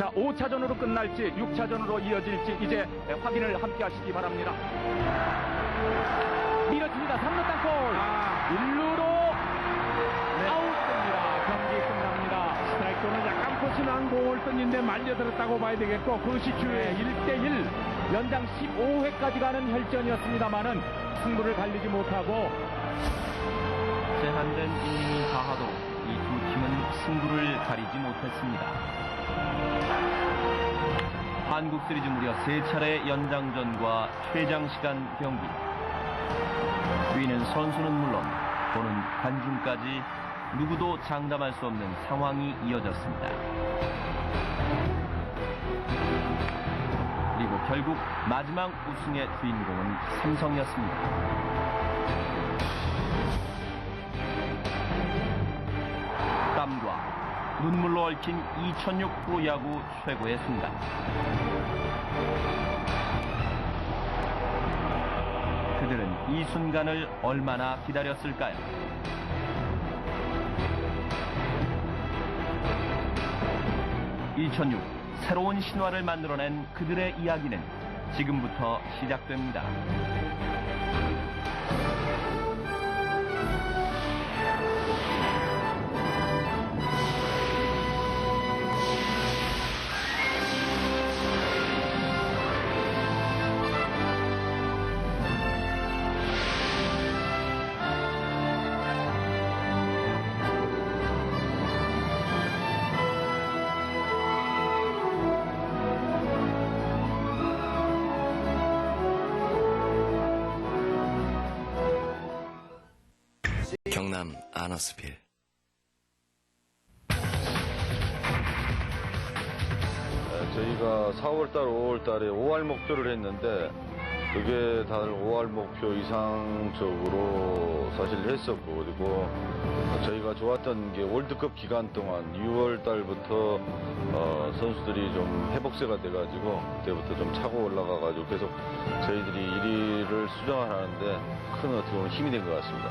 자, 5차전으로 끝날지 6차전으로 이어질지 이제 확인을 함께 하시기 바랍니다. 밀어줍니다. 3루 땅볼. 1루로 아웃됩니다. 경기 끝납니다. 스트라이크는 약간 코스난 공을 던진데 말려들었다고 봐야 되겠고, 그 시추에 1대1 연장 15회까지 가는 혈전이었습니다만은 승부를 갈리지 못하고 제한된 이닝이 다하도록 이 두 팀은 승부를 가리지 못했습니다. 한국 시리즈 무려 3차례 연장전과 최장시간 경기. 뛰는 선수는 물론 보는 관중까지 누구도 장담할 수 없는 상황이 이어졌습니다. 그리고 결국 마지막 우승의 주인공은 삼성이었습니다. 땀과 눈물로 얽힌 2006 프로야구 최고의 순간. 그들은 이 순간을 얼마나 기다렸을까요? 2006 새로운 신화를 만들어낸 그들의 이야기는 지금부터 시작됩니다. 경남 아너스빌. 저희가 4월달, 5월달에 5할 목표를 했는데 그게 다들 5할 목표 이상적으로 사실 했었고, 그리고 저희가 좋았던 게 월드컵 기간 동안 6월달부터 선수들이 좀 회복세가 돼가지고 그때부터 좀 차고 올라가가지고 계속 저희들이 1위를 수정하는데 큰 어떻게 보면 힘이 된 것 같습니다.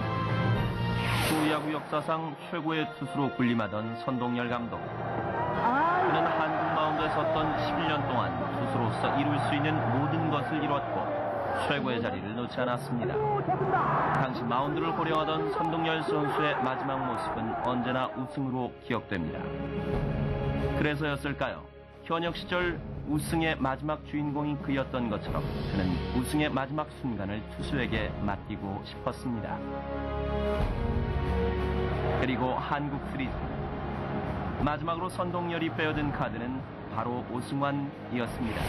프로야구 역사상 최고의 투수로 군림하던 선동열 감독. 그는 한국 마운드에 섰던 11년 동안 투수로서 이룰 수 있는 모든 것을 이뤘고 최고의 자리를 놓지 않았습니다. 당시 마운드를 호령하던 선동열 선수의 마지막 모습은 언제나 우승으로 기억됩니다. 그래서였을까요? 현역 시절 우승의 마지막 주인공이 그였던 것처럼 그는 우승의 마지막 순간을 투수에게 맡기고 싶었습니다. 그리고 한국 시리즈. 마지막으로 선동열이 빼어든 카드는 바로 오승환이었습니다.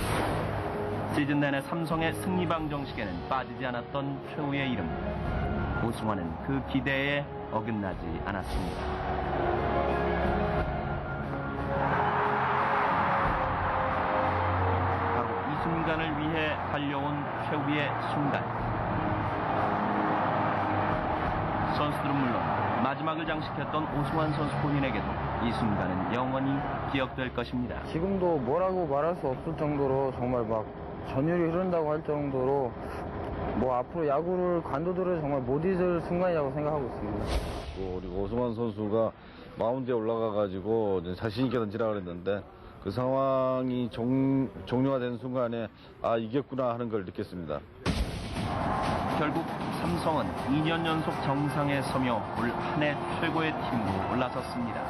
시즌 내내 삼성의 승리방 정식에는 빠지지 않았던 최후의 이름. 오승환은 그 기대에 어긋나지 않았습니다. 바로 이 순간을 위해 달려온 최후의 순간. 선수들은 물론 마지막을 장식했던 오승환 선수 본인에게도 이 순간은 영원히 기억될 것입니다. 지금도 뭐라고 말할 수 없을 정도로 정말 막 전율이 흐른다고 할 정도로 뭐 앞으로 야구를 관도들을 정말 못 잊을 순간이라고 생각하고 있습니다. 그리고 오승환 선수가 마운드에 올라가가지고 자신 있게 던지라 그랬는데 그 상황이 종료가 된 순간에 아 이겼구나 하는 걸 느꼈습니다. 결국 삼성은 2년 연속 정상에 서며 올 한 해 최고의 팀으로 올라섰습니다.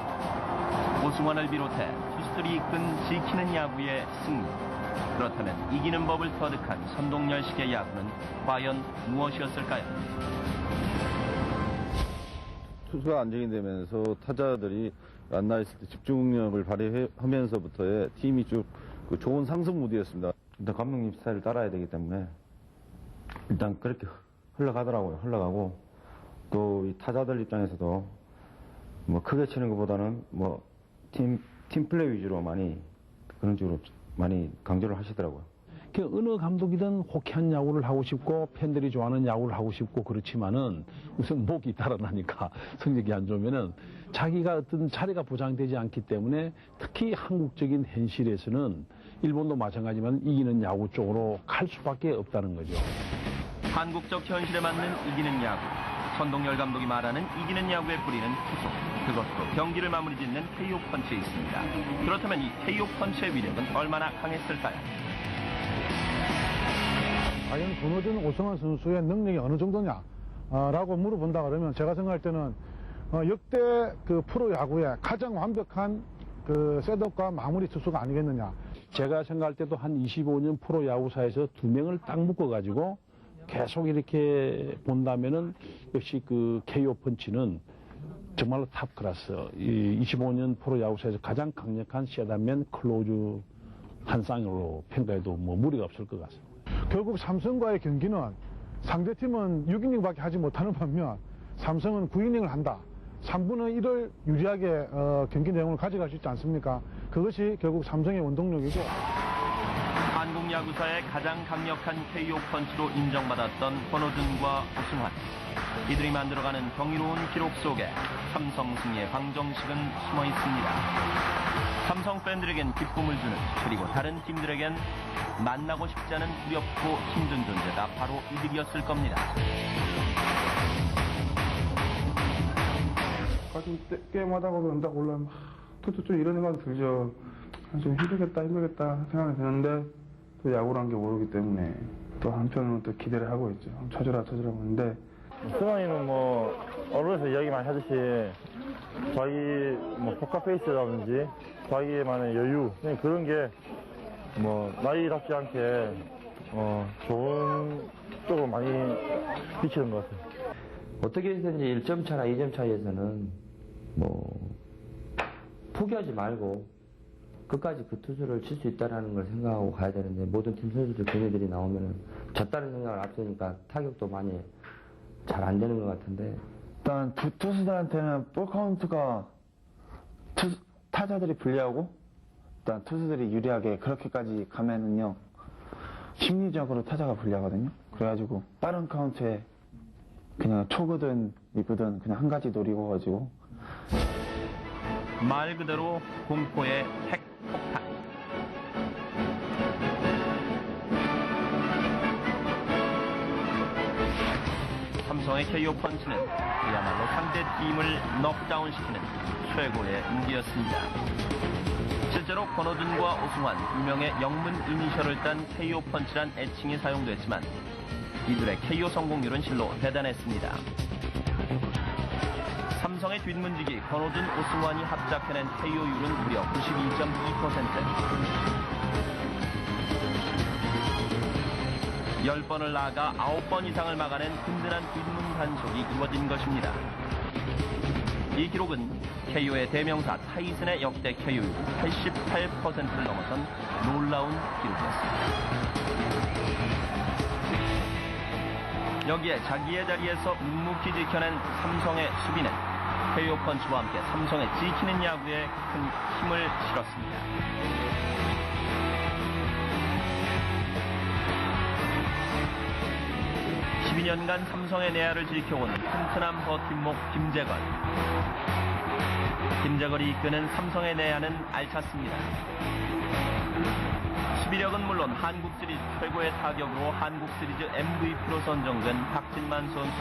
오승환을 비롯해 투수들이 이끈 지키는 야구의 승리. 그렇다면 이기는 법을 터득한 선동열식의 야구는 과연 무엇이었을까요? 투수가 안정이 되면서 타자들이 안나 있을 때 집중력을 발휘하면서부터의 팀이 쭉 좋은 상승 무드였습니다. 일단 감독님 스타일을 따라야 되기 때문에 일단 그렇게 흘러가더라고요. 흘러가고 또 이 타자들 입장에서도 뭐 크게 치는 것보다는 뭐 팀 플레이 위주로 많이 그런 식으로 많이 강조를 하시더라고요. 그 어느 감독이든 호쾌한 야구를 하고 싶고 팬들이 좋아하는 야구를 하고 싶고 그렇지만은 우선 목이 달아나니까 성적이 안 좋으면은 자기가 어떤 자리가 보장되지 않기 때문에 특히 한국적인 현실에서는 일본도 마찬가지지만 이기는 야구 쪽으로 갈 수밖에 없다는 거죠. 한국적 현실에 맞는 이기는 야구. 선동열 감독이 말하는 이기는 야구의 뿌리는 투수. 그것도 경기를 마무리 짓는 KO 펀치에 있습니다. 그렇다면 이 KO 펀치의 위력은 얼마나 강했을까요? 과연 권호준, 오승환 선수의 능력이 어느 정도냐? 라고 물어본다 그러면 제가 생각할 때는 역대 그 프로야구의 가장 완벽한 그 셋업과 마무리 투수가 아니겠느냐. 제가 생각할 때도 한 25년 프로야구사에서 2명을 딱 묶어가지고 계속 이렇게 본다면은 역시 그 KO 펀치는 정말로 탑 클래스. 이 25년 프로야구사에서 가장 강력한 셋업맨 클로즈 한 쌍으로 평가해도 뭐 무리가 없을 것 같습니다. 결국 삼성과의 경기는 상대팀은 6이닝밖에 하지 못하는 반면 삼성은 9이닝을 한다. 3분의 1을 유리하게 경기 내용을 가져갈 수 있지 않습니까? 그것이 결국 삼성의 원동력이고. 한국 야구사의 가장 강력한 KO 펀치로 인정받았던 권호준과 오승환. 이들이 만들어가는 경이로운 기록 속에 삼성 승리의 방정식은 숨어 있습니다. 삼성 팬들에겐 기쁨을 주는, 그리고 다른 팀들에겐 만나고 싶지 않은 두렵고 힘든 존재가 바로 이들이었을 겁니다. 가끔 게임하다가 온다고 올라면 또 이런 생각이 들죠. 좀 힘들겠다 생각이 드는데 또 야구란 게 모르기 때문에 또 한편으로는 또 기대를 하고 있죠. 쳐줘라 하는데 승환이는 뭐 언론에서 이야기 많이 하듯이 자기 뭐 포커페이스라든지 자기만의 여유 그런 게 뭐 나이답지 않게 좋은 쪽으로 많이 비치는 것 같아요. 어떻게 해서든지 1점 차나 2점 차이에서는 뭐 포기하지 말고 끝까지 그 투수를 칠 수 있다는 걸 생각하고 가야 되는데 모든 팀 선수들 걔네들이 나오면은 졌다는 생각을 앞서니까 타격도 많이 잘 안 되는 것 같은데 일단 두 투수들한테는 볼 카운트가 타자들이 불리하고 일단 투수들이 유리하게 그렇게까지 가면은요 심리적으로 타자가 불리하거든요. 그래가지고 빠른 카운트에 그냥 초거든 리브든 그냥 한 가지 노리고 가지고 말 그대로 공포의 핵폭탄. 삼성의 KO 펀치는 그야말로 상대 팀을 넉다운시키는 최고의 무기였습니다. 실제로 권호준과 오승환 두 명의 영문 이니셜을 딴 KO 펀치란 애칭이 사용됐지만 이들의 KO 성공률은 실로 대단했습니다. 삼성의 뒷문지기 권호준, 오승환이 합작해낸 KO율은 무려 92.2%. 10번을 나아가 9번 이상을 막아낸 든든한 뒷문 단속이 이루어진 것입니다. 이 기록은 KO의 대명사 타이슨의 역대 KO율 88%를 넘어선 놀라운 기록이었습니다. 여기에 자기의 자리에서 묵묵히 지켜낸 삼성의 수비는 KO 펀치와 함께 삼성의 지키는 야구에 큰 힘을 실었습니다. 12년간 삼성의 내야를 지켜온 튼튼한 버팀목 김재걸. 김재걸이 이끄는 삼성의 내야는 알찼습니다. 11역은 물론 한국 시리즈 최고의 타격으로 한국 시리즈 MVP로 선정된 박진만 선수.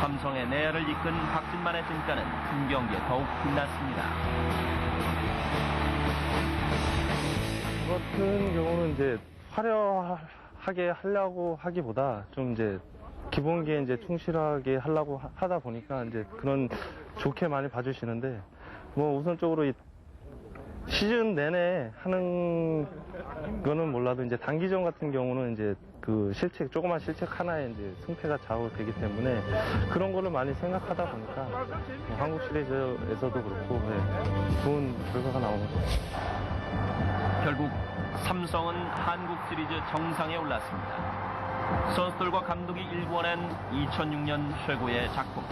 삼성의 내야를 이끈 박진만의 등가는 큰 경기에 더욱 빛났습니다. 저 같은 경우는 이제 화려하게 하려고 하기보다 좀 이제 기본기에 이제 충실하게 하려고 하다 보니까 이제 그런 좋게 많이 봐주시는데 뭐 우선적으로 이 시즌 내내 하는 거는 몰라도 이제 단기전 같은 경우는 이제 그 실책, 조그만 실책 하나에 이제 승패가 좌우되기 때문에 그런 거를 많이 생각하다 보니까 뭐 한국 시리즈에서도 그렇고 좋은 결과가 나오는 것 같아요. 결국 삼성은 한국 시리즈 정상에 올랐습니다. 선수들과 감독이 일궈낸 2006년 최고의 작품.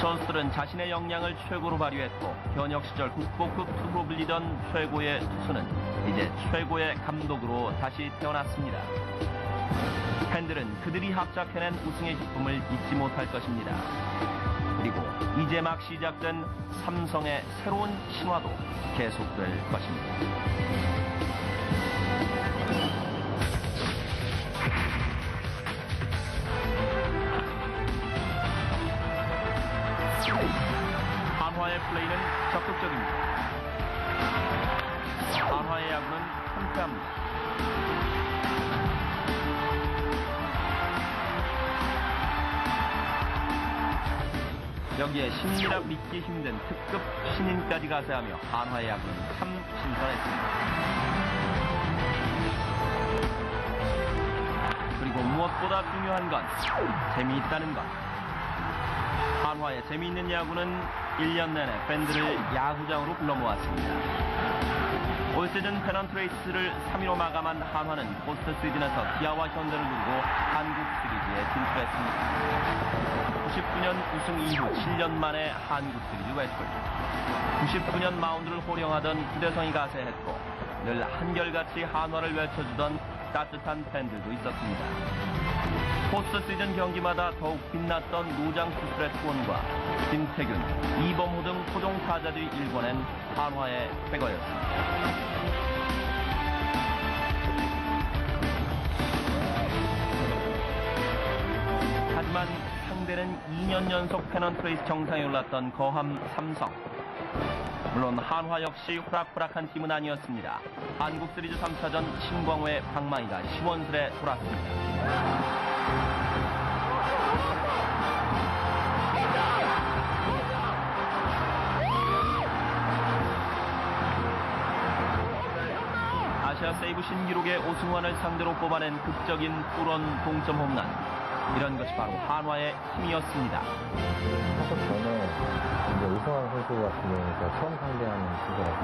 선수들은 자신의 역량을 최고로 발휘했고 현역 시절 국보급 투수로 불리던 최고의 투수는 이제 최고의 감독으로 다시 태어났습니다. 팬들은 그들이 합작해낸 우승의 기쁨을 잊지 못할 것입니다. 그리고 이제 막 시작된 삼성의 새로운 신화도 계속될 것입니다. 한화의 플레이는 적극적입니다. 한화의 야구는 통쾌합니다. 여기에 신인이라 믿기 힘든 특급 신인까지 가세하며 한화의 야구는 참 신선했습니다. 그리고 무엇보다 중요한 건 재미있다는 것. 한화의 재미있는 야구는 1년 내내 팬들을 야구장으로 불러 모았습니다. 올 시즌 페넌트 레이스를 3위로 마감한 한화는 포스트 시즌에서 기아와 현대를 누르고 한국 시리즈에 진출했습니다. 99년 우승 이후 7년 만에 한국 시리즈 외출. 99년 마운드를 호령하던 구대성이 가세했고 늘 한결같이 한화를 외쳐주던 따뜻한 팬들도 있었습니다. 포스트 시즌 경기마다 더욱 빛났던 노장 투수의 투혼과 김태균, 이범호 등 토종 타자들이 일궈낸 한화의 쾌거였습니다. 하지만 상대는 2년 연속 페넌트 레이스 정상에 올랐던 거함 삼성. 물론 한화 역시 호락호락한 팀은 아니었습니다. 한국 시리즈 3차전 신광호의 방망이가 시원스레 돌았습니다. 아시아 세이브 신기록의 오승환을 상대로 뽑아낸 극적인 투런 동점 홈런. 이런 것이 바로 한화의 힘이었습니다. 타석 전에 이제 오승환 선수 같은 경우는 처음 상대하는 친구라서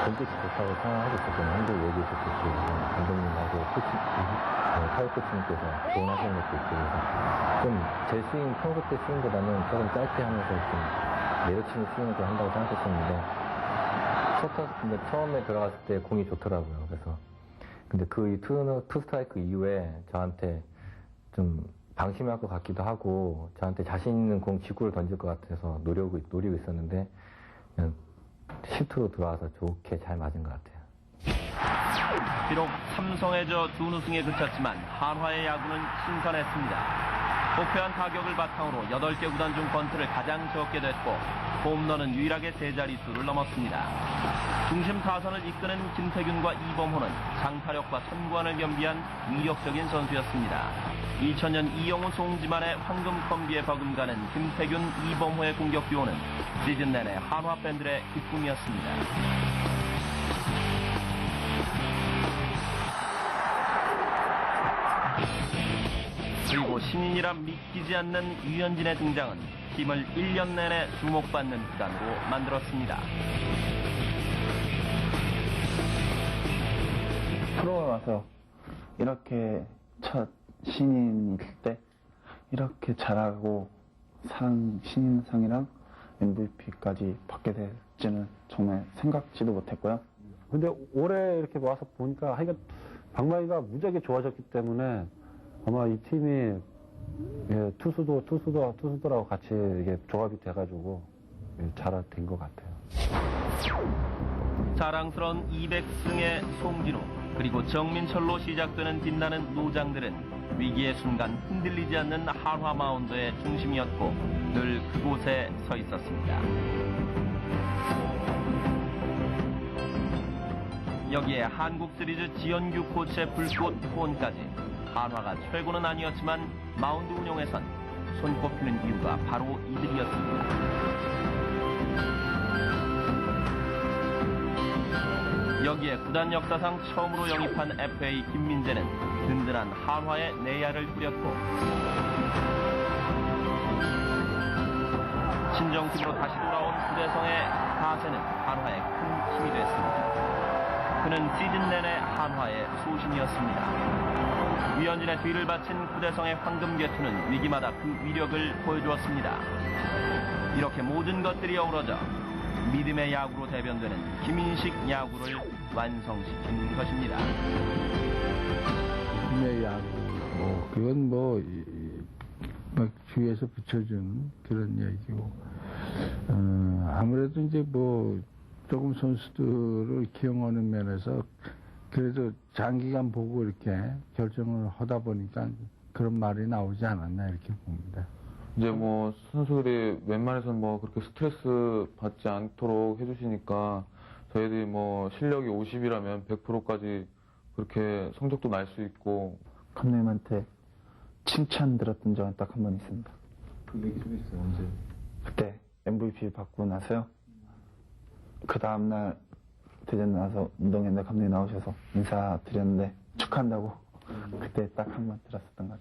공격이 좋다고 생각하고 있었거든요. 한국 얘기했었고 감독님하고 타격 코치님께서 조언하시는 것도 있고 그래서 좀 제 스윙 평소 때 스윙보다는 조금 짧게 하면서 좀 내려치는 스윙을 좀 한다고 생각했었는데 근데 처음에 들어갔을 때 공이 좋더라고요. 그래서 근데 그 투 스트라이크 이후에 저한테 좀 방심할 것 같기도 하고 저한테 자신 있는 공 직구를 던질 것 같아서 노리고 있었는데 그냥 실투로 들어와서 좋게 잘 맞은 것 같아요. 비록 삼성의 저 준우승에 그쳤지만 한화의 야구는 신선했습니다. 목표한 타격을 바탕으로 8개 구단 중 번트를 가장 적게 됐고 홈런은 유일하게 3자릿수를 넘었습니다. 중심 타선을 이끄는 김태균과 이범호는 장타력과 선구안을 겸비한 위력적인 선수였습니다. 2000년 이영호 송지만의 황금 콤비에 버금가는 김태균, 이범호의 공격 듀오는 시즌 내내 한화 팬들의 기쁨이었습니다. 그리고 신인이라 믿기지 않는 유현진의 등장은 팀을 1년 내내 주목받는 구단으로 만들었습니다. 프로에 와서 이렇게 첫 신인일 때 이렇게 잘하고 신인상이랑 MVP까지 받게 될지는 정말 생각지도 못했고요. 근데 올해 이렇게 와서 보니까 하여간 방망이가 무지하게 좋아졌기 때문에 아마 이 팀이 투수들하고 같이 이게 조합이 돼가지고 잘 된 것 같아요. 자랑스러운 200승의 송진우 그리고 정민철로 시작되는 빛나는 노장들은 위기의 순간 흔들리지 않는 한화 마운드의 중심이었고 늘 그곳에 서 있었습니다. 여기에 한국 시리즈 지연규 코치의 불꽃 후원까지 한화가 최고는 아니었지만 마운드 운용에선 손꼽히는 이유가 바로 이들이었습니다. 여기에 구단 역사상 처음으로 영입한 FA 김민재는 든든한 한화의 내야를 꾸렸고 친정팀으로 다시 돌아온 구대성의 가세는 한화의 큰 힘이 됐습니다. 그는 시즌 내내 한화의 소신이었습니다. 유현진의 뒤를 바친 구대성의 황금 개투는 위기마다 그 위력을 보여주었습니다. 이렇게 모든 것들이 어우러져 믿음의 야구로 대변되는 김인식 야구를 완성시킨 것입니다. 믿음의 야구, 그건 막 주위에서 붙여준 그런 얘기고, 아무래도 이제 조금 선수들을 기용하는 면에서 그래도 장기간 보고 이렇게 결정을 하다 보니까 그런 말이 나오지 않았나 이렇게 봅니다. 이제 뭐 선수들이 웬만해서는 뭐 그렇게 스트레스 받지 않도록 해주시니까 저희들이 뭐 실력이 50이라면 100%까지 그렇게 성적도 날 수 있고. 감독님한테 칭찬 들었던 적은 딱 한 번 있습니다. 그 얘기 좀 있어요. 언제? 그때 MVP 받고 나서요. 그 다음날 대전 나와서 운동했는데 감독님 나오셔서 인사드렸는데 축하한다고 그때 딱 한 번 들었었던 것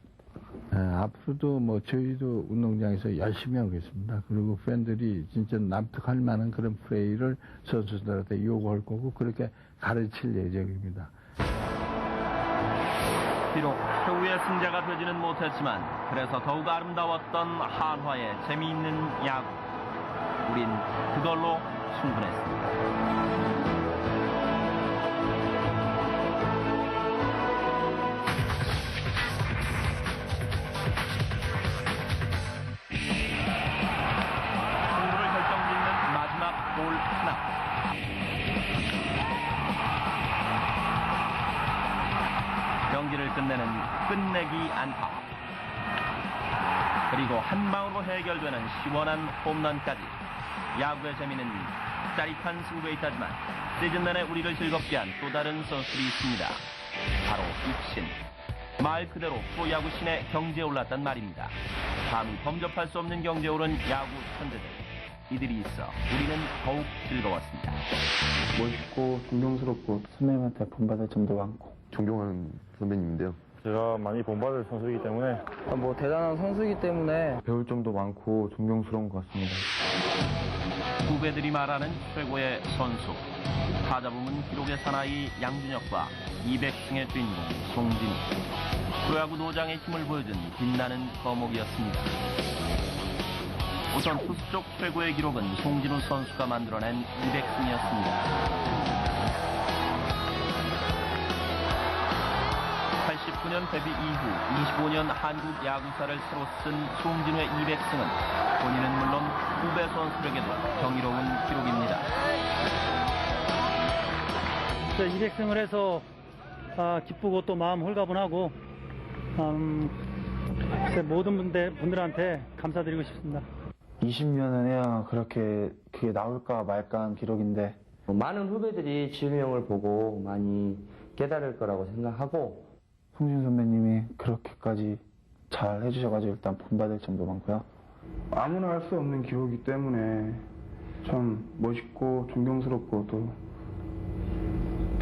같아요. 앞으로도 뭐 저희도 운동장에서 열심히 하겠습니다. 그리고 팬들이 진짜 납득할 만한 그런 플레이를 선수들한테 요구할 거고 그렇게 가르칠 예정입니다. 비록 최후의 승자가 되지는 못했지만 그래서 더욱 아름다웠던 한화의 재미있는 야구. 우린 그걸로 충분했습니다. 승부를 결정짓는 마지막 볼 하나. 경기를 끝내는 끝내기 안타. 그리고 한 방으로 해결되는 시원한 홈런까지. 야구의 재미는 짜릿한 승부에 있다지만 시즌 내내 우리를 즐겁게 한 또 다른 선수들이 있습니다. 바로 입신. 말 그대로 프로야구 신의 경지에 올랐단 말입니다. 감히 범접할 수 없는 경지에 오른 야구 천재들. 이들이 있어 우리는 더욱 즐거웠습니다. 멋있고 존경스럽고 선배님한테 본받을 점도 많고 존경하는 선배님인데요. 제가 많이 본받을 선수이기 때문에 뭐 대단한 선수이기 때문에 배울 점도 많고 존경스러운 것 같습니다. 후배들이 말하는 최고의 선수. 타자 부문 기록의 사나이 양준혁과 200승의 주인공 송진우. 프로야구 노장의 힘을 보여준 빛나는 거목이었습니다. 우선 투수 쪽 최고의 기록은 송진우 선수가 만들어낸 200승이었습니다. 89년 데뷔 이후 25년 한국 야구사를 새로 쓴 송진우의 200승은 본인은 물론 후배 선수에게도 경이로운 기록입니다. 200승을 해서 기쁘고 또 마음 홀가분하고 모든 분들한테 감사드리고 싶습니다. 20년은 해야 그렇게 그게 나올까 말까 한 기록인데 많은 후배들이 지훈이 형을 보고 많이 깨달을 거라고 생각하고 송진우 선배님이 그렇게까지 잘 해주셔가지고 일단 본받을 점도 많고요. 아무나 할 수 없는 기록이기 때문에 참 멋있고 존경스럽고 또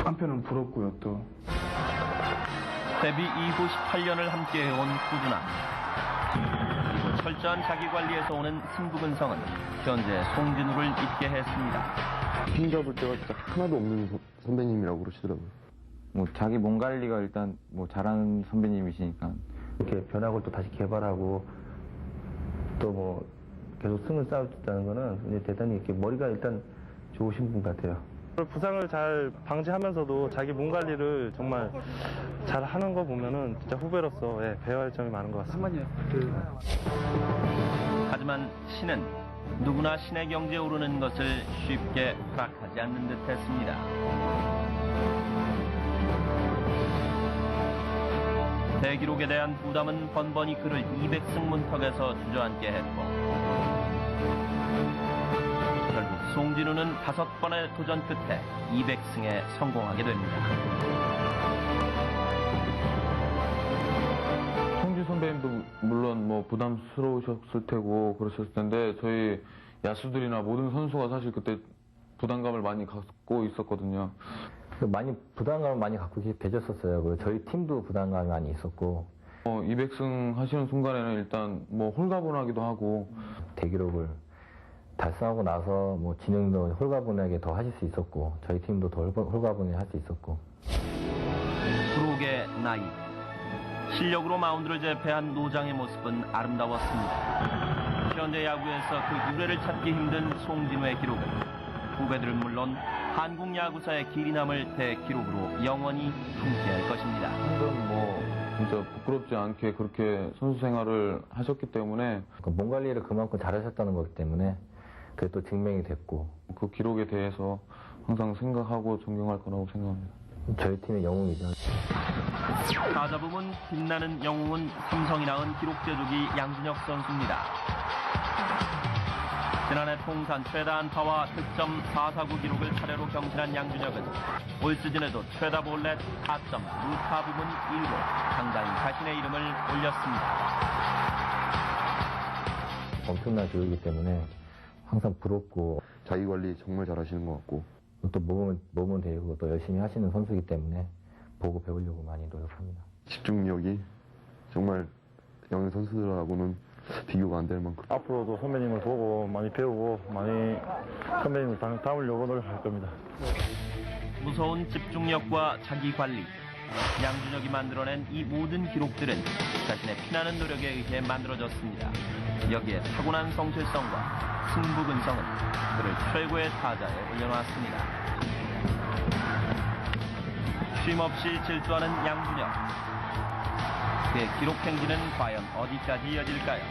한편은 부럽고요 또. 데뷔 이후 18년을 함께해온 꾸준함. 그리고 철저한 자기관리에서 오는 승부근성은 현재 송진우를 있게 했습니다. 힘 잡을 때가 진짜 하나도 없는 선배님이라고 그러시더라고요. 뭐 자기 몸 관리가 일단 뭐 잘하는 선배님이시니까 이렇게 변화구를 또 다시 개발하고 또 뭐 계속 승을 쌓을 수 있다는 거는 대단히 이렇게 머리가 일단 좋으신 분 같아요. 부상을 잘 방지하면서도 자기 몸 관리를 정말 잘 하는 거 보면은 진짜 후배로서 배워야 할 점이 많은 것 같습니다. 하지만 신은 누구나 신의 경지에 오르는 것을 쉽게 허락하지 않는 듯 했습니다. 대기록에 대한 부담은 번번이 그를 200승 문턱에서 주저앉게 했고 결국 송진우는 5번의 도전 끝에 200승에 성공하게 됩니다. 송진 선배님도 물론 뭐 부담스러우셨을 테고 그러셨을 텐데 저희 야수들이나 모든 선수가 사실 그때 부담감을 많이 갖고 있었거든요. 많이 부담감을 많이 갖고 계셨었어요. 그리고 저희 팀도 부담감이 많이 있었고 200승 하시는 순간에는 일단 뭐 홀가분하기도 하고 대기록을 달성하고 나서 뭐 진영도 홀가분하게 더 하실 수 있었고 저희 팀도 더 홀가분하게 할 수 있었고 브룩의 나이. 실력으로 마운드를 제패한 노장의 모습은 아름다웠습니다. 현재 야구에서 그 유래를 찾기 힘든 송진우의 기록은 후배들은 물론 한국 야구사의 길이 남을 대기록으로 영원히 함께할 것입니다. 항상 뭐 진짜 부끄럽지 않게 그렇게 선수 생활을 하셨기 때문에 몸 관리를 그만큼 잘하셨다는 거기 때문에 그게 또 증명이 됐고 그 기록에 대해서 항상 생각하고 존경할 거라고 생각합니다. 저희 팀의 영웅이죠. 타자 부문 빛나는 영웅은 삼성이 낳은 기록 제조기 양준혁 선수입니다. 지난해 통산 최다 안타와 득점 449 기록을 차례로 경신한 양준혁은 올 시즌에도 최다 볼넷, 타점, 루타 부분 1로 상당히 자신의 이름을 올렸습니다. 엄청난 교육이기 때문에 항상 부럽고 자기 관리 정말 잘하시는 것 같고 또 몸은 되고 또 열심히 하시는 선수이기 때문에 보고 배우려고 많이 노력합니다. 집중력이 정말 영예 선수들하고는 비교가 안 될 만큼. 앞으로도 선배님을 보고 많이 배우고 많이 선배님을 닮으려고 노력할 겁니다. 무서운 집중력과 자기 관리. 양준혁이 만들어낸 이 모든 기록들은 자신의 피나는 노력에 의해 만들어졌습니다. 여기에 타고난 성실성과 승부근성은 그를 최고의 타자에 올려놨습니다. 쉼없이 질주하는 양준혁. 그의 기록 행진은 과연 어디까지 이어질까요?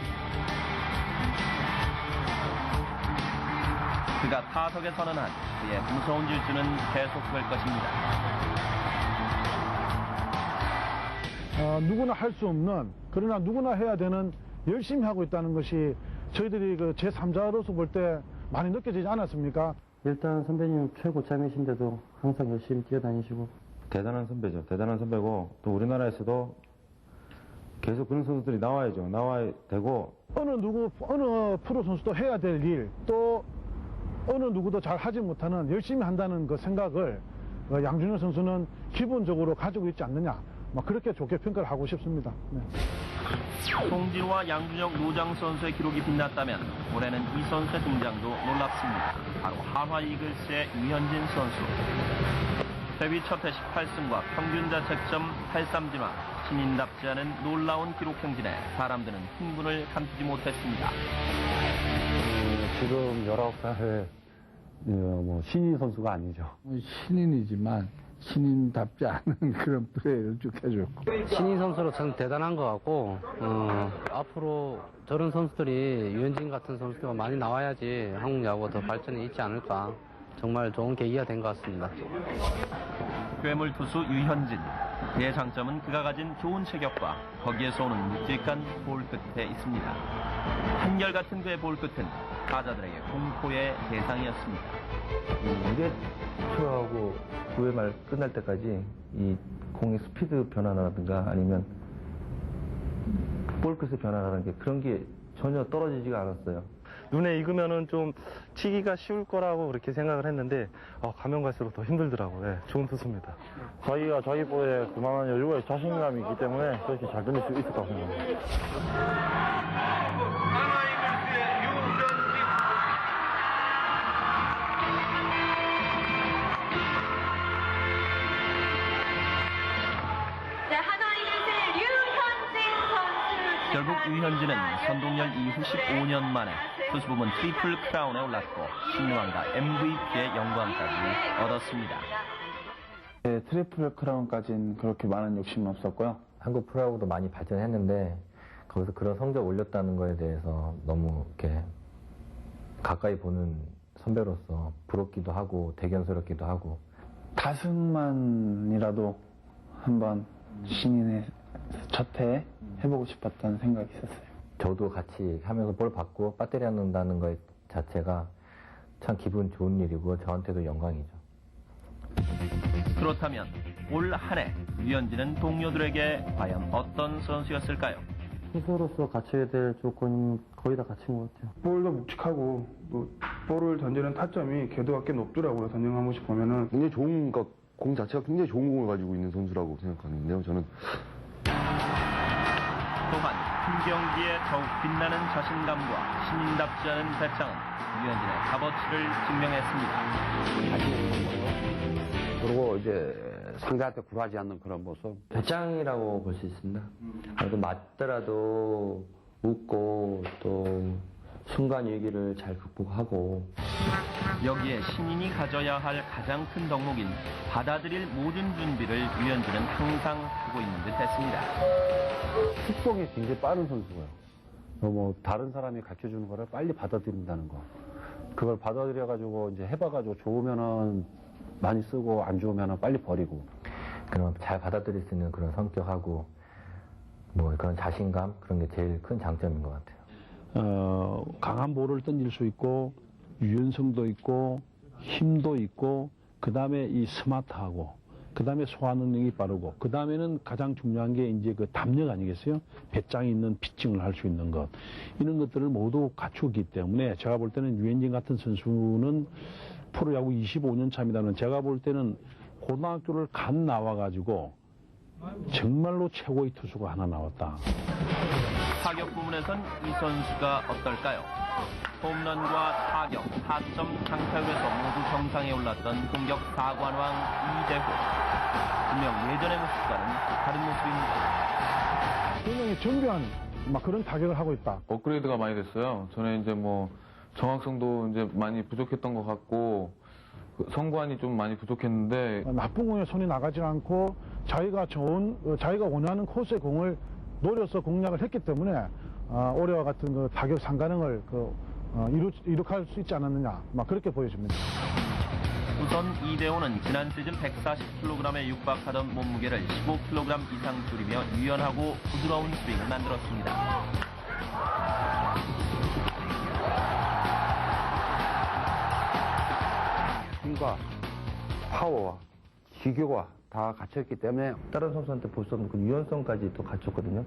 그가 타석에 서는 한 그의 무서운 질주는 계속될 것입니다. 누구나 할 수 없는, 그러나 누구나 해야 되는 열심히 하고 있다는 것이 저희들이 그 제3자로서 볼 때 많이 느껴지지 않았습니까? 일단 선배님 최고참이신데도 항상 열심히 뛰어다니시고 대단한 선배죠. 대단한 선배고 또 우리나라에서도 계속 그런 선수들이 나와야죠. 나와야 되고 어느 프로 선수도 해야 될 일, 또 어느 누구도 잘 하지 못하는 열심히 한다는 그 생각을 양준혁 선수는 기본적으로 가지고 있지 않느냐, 그렇게 좋게 평가를 하고 싶습니다. 네. 송진호와 양준혁, 노장 선수의 기록이 빛났다면 올해는 이 선수의 등장도 놀랍습니다. 바로 한화 이글스의 유현진 선수. 데뷔 첫 해 18승과 평균 자책점 83지만 신인답지 않은 놀라운 기록 행진에 사람들은 흥분을 감추지 못했습니다. 지금 19살의 신인 선수가 아니죠. 신인이지만 신인답지 않은 그런 플레이를 쭉 해줬고. 신인 선수로 참 대단한 것 같고, 앞으로 저런 선수들이 유현진 같은 선수가 많이 나와야지 한국 야구가 더 발전이 있지 않을까. 정말 좋은 계기가 된 것 같습니다. 괴물 투수 유현진. 그의 장점은 그가 가진 좋은 체격과 거기에서 오는 묵직한 볼 끝에 있습니다. 한결같은 그의 볼 끝은 타자들에게 공포의 대상이었습니다. 2회 초하고 9회 말 끝날 때까지 이 공의 스피드 변화라든가 아니면 볼 끝의 변화라는 게 그런 게 전혀 떨어지지가 않았어요. 눈에 익으면은 좀 치기가 쉬울 거라고 그렇게 생각을 했는데 가면 갈수록 더 힘들더라고요. 네, 좋은 투수입니다. 자기가 자기 볼에 그만한 여유와 자신감이 있기 때문에 그렇게 잘 던질 수 있을 것 같습니다. 결국 유현진은 선동열 이후 15년 만에 투수부문 트리플 크라운에 올랐고 신무왕과 MVP의 영광까지 얻었습니다. 네, 트리플 크라운까지는 그렇게 많은 욕심은 없었고요. 한국 프로야구도 많이 발전했는데 거기서 그런 성적 올렸다는 거에 대해서 너무 이렇게 가까이 보는 선배로서 부럽기도 하고 대견스럽기도 하고 다승만이라도 한번 신인의 첫 해에 해보고 싶었다는 생각이 있었어요. 저도 같이 하면서 볼 받고 배터리 한다는 것 자체가 참 기분 좋은 일이고 저한테도 영광이죠. 그렇다면 올 한 해 유현진은 동료들에게 과연 어떤 선수였을까요? 투수로서 갖춰야 될 조건이 거의 다 갖춘 것 같아요. 볼도 묵직하고 또 볼을 던지는 타점이 궤도가 꽤 높더라고요. 던진 한 번씩 보면은 굉장히 좋은, 그러니까 공 자체가 굉장히 좋은 공을 가지고 있는 선수라고 생각하는데요. 저는 또한 큰 경기에 더욱 빛나는 자신감과 신인답지 않은 배짱은 유현진의 값어치를 증명했습니다. 그리고 이제 상대한테 굴하지 않는 그런 모습. 배짱이라고 볼 수 있습니다. 그래도 맞더라도 웃고 또 순간 위기를 잘 극복하고. 여기에 신인이 가져야 할 가장 큰 덕목인 받아들일 모든 준비를 유현진은 항상 하고 있는 듯 했습니다. 속성이 굉장히 빠른 선수고요. 다른 사람이 가르쳐주는 거를 빨리 받아들인다는 거. 그걸 받아들여가지고 이제 해봐가지고 좋으면은 많이 쓰고 안 좋으면은 빨리 버리고. 그럼 잘 받아들일 수 있는 그런 성격하고 그런 자신감 그런 게 제일 큰 장점인 것 같아요. 강한 볼을 던질 수 있고 유연성도 있고 힘도 있고 그 다음에 이 스마트하고 그 다음에 소화 능력이 빠르고 그 다음에는 가장 중요한 게 이제 그 담력 아니겠어요? 배짱이 있는 피칭을 할 수 있는 것 이런 것들을 모두 갖추기 때문에 제가 볼 때는 유현진 같은 선수는 프로야구 25년 차입니다는 제가 볼 때는 고등학교를 갓 나와가지고 정말로 최고의 투수가 하나 나왔다. 타격 부문에선 이 선수가 어떨까요? 홈런과 타격, 타점, 강타율에서 모두 정상에 올랐던 공격 4관왕 이대호. 분명 예전의 모습과는 다른 모습입니다. 분명히 정교한 막 그런 타격을 하고 있다. 업그레이드가 많이 됐어요. 전에 이제 뭐 정확성도 이제 많이 부족했던 것 같고 성관이 좀 많이 부족했는데 나쁜 공에 손이 나가지 않고 자기가 원하는 코스의 공을 노려서 공략을 했기 때문에 올해와 같은 그 타격 상가능을 이룩할 수 있지 않았느냐 막 그렇게 보여집니다. 우선 이대호는 지난 시즌 140kg에 육박하던 몸무게를 15kg 이상 줄이며 유연하고 부드러운 스윙을 만들었습니다. 힘과 파워와 기교가 다 갖춰있기 때문에 다른 선수한테 볼 수 없는 그 유연성까지 또 갖췄거든요.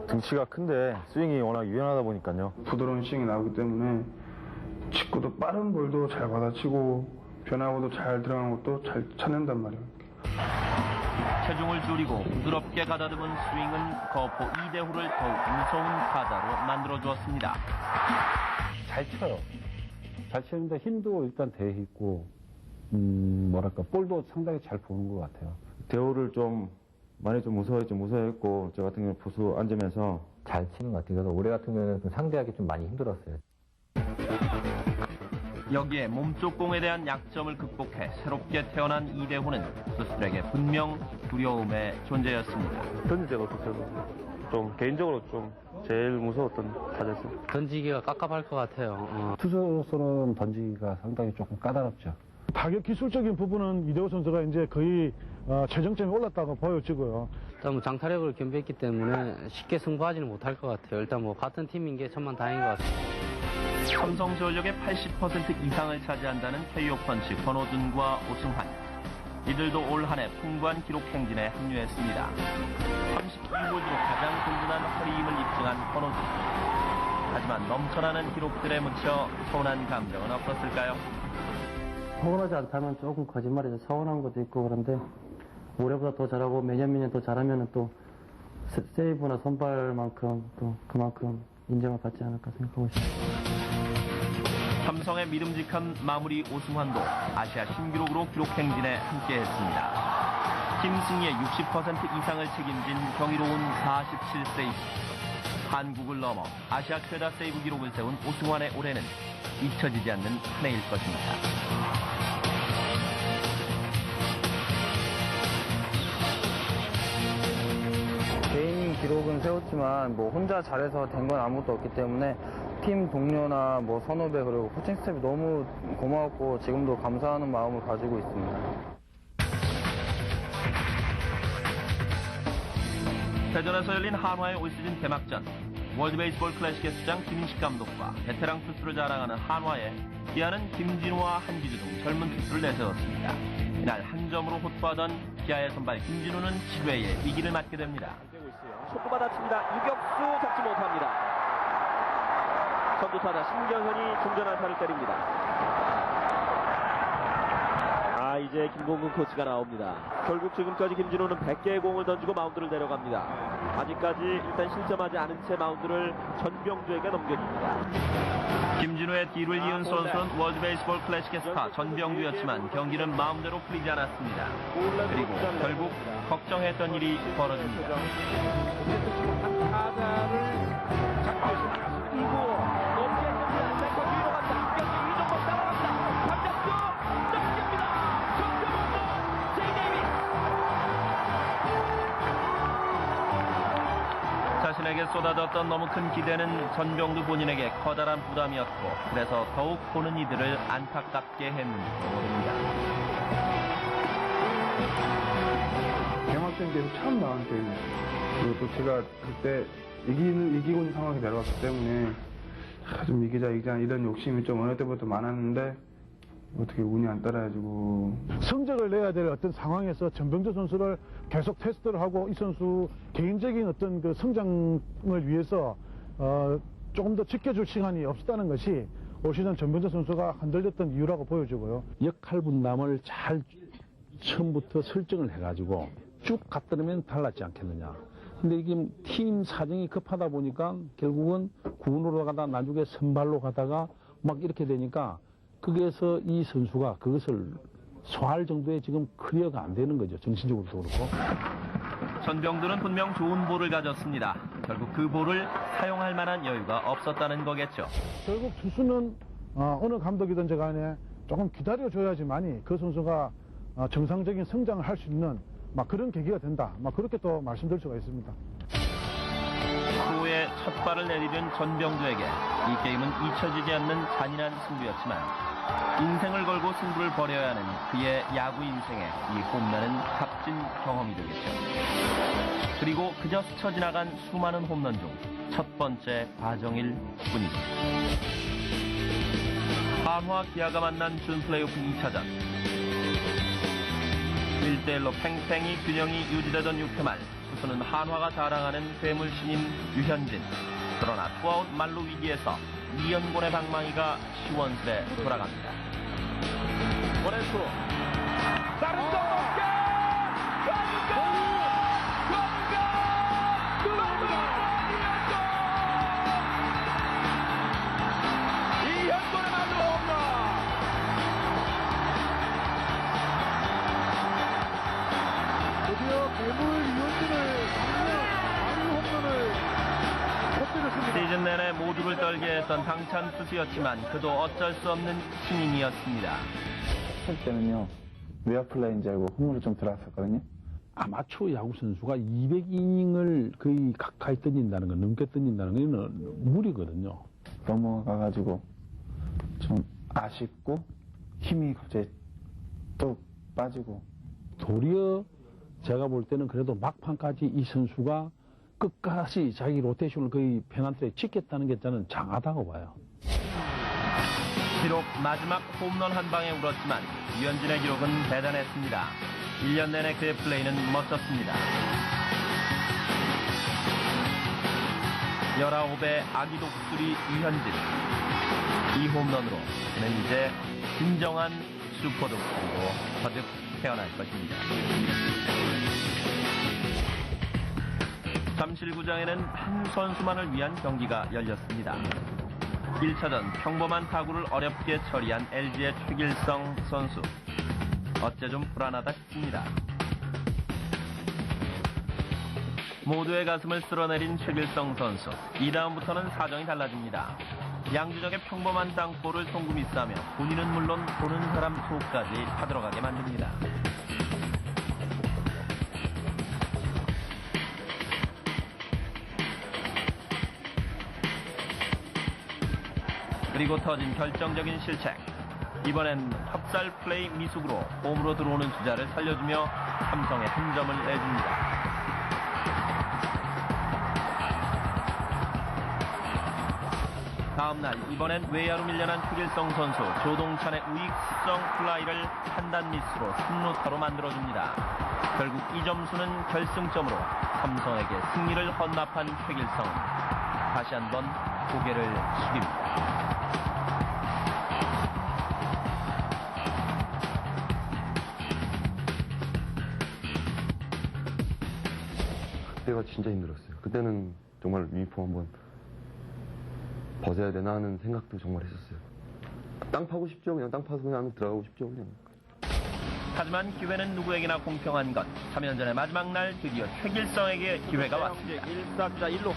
등치가 큰데 스윙이 워낙 유연하다 보니까요. 부드러운 스윙이 나오기 때문에 직구도 빠른 볼도 잘 받아치고 변화구도 잘 들어가는 것도 잘 찾는단 말이에요. 체중을 줄이고 부드럽게 가다듬은 스윙은 거포 이대호를 더욱 무서운 타자로 만들어주었습니다. 잘 쳐요. 잘 치는데 힘도 일단 돼 있고 뭐랄까 볼도 상당히 잘 보는 것 같아요. 대호를 좀 많이 좀 무서워했고 저 같은 경우는 부수 앉으면서 잘 치는 것 같아요. 그래서 올해 같은 경우에는 상대하기 좀 많이 힘들었어요. 여기에 몸쪽 공에 대한 약점을 극복해 새롭게 태어난 이대호는 스스로에게 분명 두려움의 존재였습니다. 던질 때가 없었어요. 좀 개인적으로 좀 제일 무서웠던 타자였어요. 던지기가 깝깝할 것 같아요. 투수로서는 던지기가 상당히 조금 까다롭죠. 타격 기술적인 부분은 이대호 선수가 이제 거의 최정점에 올랐다고 보여지고요. 일단 뭐 장타력을 겸비했기 때문에 쉽게 승부하지는 못할 것 같아요. 일단 뭐 같은 팀인 게 천만다행인 것 같아요. 삼성 전력의 80% 이상을 차지한다는 KO 펀치 권호준과 오승환. 이들도 올 한 해 풍부한 기록 행진에 합류했습니다. 32호주로 가장 든든한 허리 힘을 입증한 권호준. 하지만 넘쳐나는 기록들에 묻혀 서운한 감정은 없었을까요? 서운하지 않다면 조금 거짓말이죠. 서운한 것도 있고 그런데 올해보다 더 잘하고 매년 더 잘하면 또 세이브나 선발만큼 또 그만큼 인정을 받지 않을까 생각하고 있습니다. 삼성의 믿음직한 마무리 오승환도 아시아 신기록으로 기록 행진에 함께했습니다. 팀 승리의 60% 이상을 책임진 경이로운 47세이브. 한국을 넘어 아시아 최다 세이브 기록을 세운 오승환의 올해는 잊혀지지 않는 한 해일 것입니다. 개인 기록은 세웠지만 뭐 혼자 잘해서 된 건 아무것도 없기 때문에 팀 동료나 뭐 선후배 그리고 코칭 스태프이 너무 고마웠고 지금도 감사하는 마음을 가지고 있습니다. 대전에서 열린 한화의 올 시즌 개막전. 월드베이스볼 클래식의 수장 김인식 감독과 베테랑 투수를 자랑하는 한화에 기아는 김진우와 한기주 등 젊은 투수를 내세웠습니다. 이날 한 점으로 호투하던 기아의 선발 김진우는 7회에 위기를 맞게 됩니다. 촉구 받아칩니다. 유격수 잡지 못합니다. 선두타자 신경현이 중전안타를 때립니다. 이제 김봉근 코치가 나옵니다. 결국 지금까지 김진호는 100개의 공을 던지고 마운드를 내려갑니다. 아직까지 일단 실점하지 않은 채 마운드를 전병주에게 넘겨줍니다. 김진우의 뒤를 이은 선수는 월드베이스볼 클래식의 스타 전병주였지만 경기는 마음대로 풀리지 않았습니다. 그리고 결국 걱정했던 일이 벌어집니다. 타자를 잡고 이고 높게 던지는 센터 뒤로 간다. 이경기 이정도 따라갑니다. 박정수 넘깁니다. 정병훈 제이 데이비스. 자신에게 쏟아졌던 너무 큰 기대는 전병두 본인에게 커다란 부담이었고 그래서 더욱 보는 이들을 안타깝게 했는지도 모릅니다. 개막전 때도 처음 나온 게임이에요. 그리고 또 제가 그때 이기고 있는 상황에 내려갔기 때문에 좀 이기자 이런 욕심이 좀 어느 때부터 많았는데 어떻게 운이 안 따라가지고 성적을 내야 될 어떤 상황에서 전병조 선수를 계속 테스트를 하고 이 선수 개인적인 어떤 그 성장을 위해서 조금 더 지켜줄 시간이 없었다는 것이 올 시즌 전병조 선수가 흔들렸던 이유라고 보여지고요. 역할 분담을 잘 처음부터 설정을 해가지고 쭉 갔더라면 달랐지 않겠느냐. 근데 이게 팀 사정이 급하다 보니까 결국은 구원으로 가다가 나중에 선발로 가다가 막 이렇게 되니까 거기에서 이 선수가 그것을 소화할 정도의 지금 클리어가 안 되는 거죠. 정신적으로도 그렇고. 전병들은 분명 좋은 볼을 가졌습니다. 결국 그 볼을 사용할 만한 여유가 없었다는 거겠죠. 결국 투수는 어느 감독이든지 간에 조금 기다려줘야지만이 그 선수가 정상적인 성장을 할 수 있는 그런 계기가 된다. 그렇게 또 말씀드릴 수가 있습니다. 프로의 첫 발을 내디딘 전병두에게 이 게임은 잊혀지지 않는 잔인한 승부였지만 인생을 걸고 승부를 벌여야 하는 그의 야구 인생에 이 홈런은 값진 경험이 되겠죠. 그리고 그저 스쳐 지나간 수많은 홈런 중 첫 번째 과정일 뿐이죠. 한화 기아가 만난 준 플레이오프 2차전. 1대1로 팽팽히 균형이 유지되던 6회 말 투수는 한화가 자랑하는 괴물 신인 유현진. 그러나 투아웃 만루 위기에서 이연곤의 방망이가 시원스레 돌아갑니다. 원앤투 다른 쪽 높게 이현곤의 만루 홈런. 드디어 괴물 유현진을 만루 홈런을 터뜨렸습니다. 시즌 내내 모두를 떨게 했던 당찬 투수였지만 그도 어쩔 수 없는 신인이었습니다. 할 때는요 외야 플라이인 줄 알고 홈으로 좀 들어왔었거든요. 아마추어 야구 선수가 200이닝을 거의 가까이 던진다는 거, 넘게 던진다는 건 무리거든요. 넘어가가지고 좀 아쉽고 힘이 갑자기 또 빠지고. 도리어 제가 볼 때는 그래도 막판까지 이 선수가 끝까지 자기 로테이션을 거의 페넌트에 찍겠다는 게 저는 장하다고 봐요. 비록 마지막 홈런 한 방에 울었지만 유현진의 기록은 대단했습니다. 1년 내내 그의 플레이는 멋졌습니다. 19의 아기 독수리 유현진. 이 홈런으로 그는 이제 진정한 슈퍼 독수리로 거듭 태어날 것입니다. 잠실구장에는 한 선수만을 위한 경기가 열렸습니다. 1차전 평범한 타구를 어렵게 처리한 LG의 최길성 선수. 어째 좀 불안하다 싶습니다. 모두의 가슴을 쓸어내린 최길성 선수. 이 다음부터는 사정이 달라집니다. 양준혁의 평범한 땅볼을 송구미 싸며 본인은 물론 보는 사람 속까지 타들어가게 만듭니다. 그리고 터진 결정적인 실책. 이번엔 홧살 플레이 미숙으로 홈으로 들어오는 주자를 살려주며 삼성에 한 점을 내줍니다. 다음날 이번엔 외야로 밀려난 최길성 선수 조동찬의 우익성 플라이를 판단 미스로 3루타로 만들어줍니다. 결국 이 점수는 결승점으로 삼성에게 승리를 헌납한 최길성. 다시 한번 고개를 숙입니다. 그때가 진짜 힘들었어요. 그때는 정말 유니폼 한번 벗어야 되나 하는 생각도 정말 했었어요. 땅 파고 싶죠. 그냥 땅 파서 그냥 들어가고 싶죠. 그냥. 하지만 기회는 누구에게나 공평한 것. 3연전의 마지막 날 드디어 최길성에게 기회가 왔습니다. 1사주자 1루